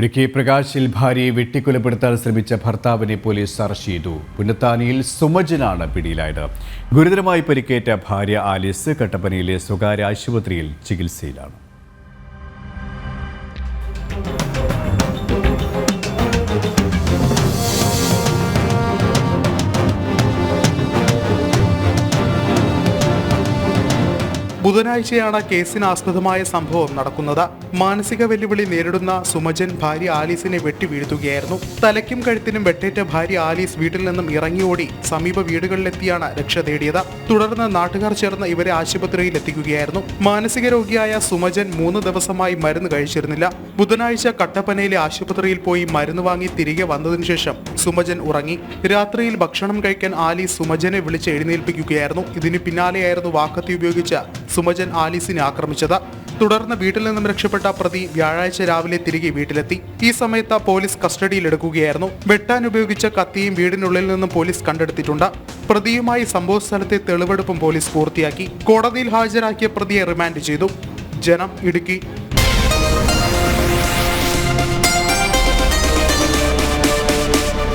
ഇടുക്കി പ്രകാശിൽ ഭാര്യയെ വെട്ടിക്കൊലപ്പെടുത്താൻ ശ്രമിച്ച ഭർത്താവിനെ പോലീസ് അറസ്റ്റ് ചെയ്തു. പുന്നത്താനിയിൽ സുമജനാണ് പിടിയിലായത്. ഗുരുതരമായി പരിക്കേറ്റ ഭാര്യ ആലീസ് കട്ടപ്പനയിലെ സ്വകാര്യ ആശുപത്രിയിൽ ചികിത്സയിലാണ്. ബുധനാഴ്ചയാണ് കേസിന് ആസ്പദമായ സംഭവം നടക്കുന്നത്. മാനസിക വെല്ലുവിളി നേരിടുന്ന സുമജൻ ഭാര്യ ആലീസിനെ വെട്ടി വീഴ്ത്തുകയായിരുന്നു. തലയ്ക്കും കഴുത്തിനും വെട്ടേറ്റ ഭാര്യ ആലീസ് വീട്ടിൽ നിന്നും ഇറങ്ങിയോടി സമീപ വീടുകളിലെത്തിയാണ് രക്ഷ തേടിയത്. തുടർന്ന് നാട്ടുകാർ ചേർന്ന് ഇവരെ ആശുപത്രിയിൽ എത്തിക്കുകയായിരുന്നു. മാനസിക രോഗിയായ സുമജൻ 3 ദിവസമായി മരുന്ന് കഴിച്ചിരുന്നില്ല. ബുധനാഴ്ച കട്ടപ്പനയിലെ ആശുപത്രിയിൽ പോയി മരുന്ന് വാങ്ങി തിരികെ വന്നതിനു ശേഷം സുമജൻ ഉറങ്ങി. രാത്രിയിൽ ഭക്ഷണം കഴിക്കാൻ ആലീസ് സുമജനെ വിളിച്ച് എഴുന്നേൽപ്പിക്കുകയായിരുന്നു. ഇതിന് പിന്നാലെയായിരുന്നു വാക്കത്തി ഉപയോഗിച്ച് സുമജൻ ആലീസിനെ ആക്രമിച്ചത്. തുടർന്ന് വീട്ടിൽ നിന്നും രക്ഷപ്പെട്ട പ്രതി വ്യാഴാഴ്ച രാവിലെ തിരികെ വീട്ടിലെത്തി. ഈ സമയത്ത് പോലീസ് കസ്റ്റഡിയിലെടുക്കുകയായിരുന്നു. വെട്ടാൻ ഉപയോഗിച്ച കത്തിയും വീടിനുള്ളിൽ നിന്നും പോലീസ് കണ്ടെടുത്തിട്ടുണ്ട്. പ്രതിയുമായി സംഭവസ്ഥലത്തെ തെളിവെടുപ്പും പോലീസ് പൂർത്തിയാക്കി. കോടതിയിൽ ഹാജരാക്കിയ പ്രതിയെ റിമാൻഡ് ചെയ്തു. ജനം, ഇടുക്കി.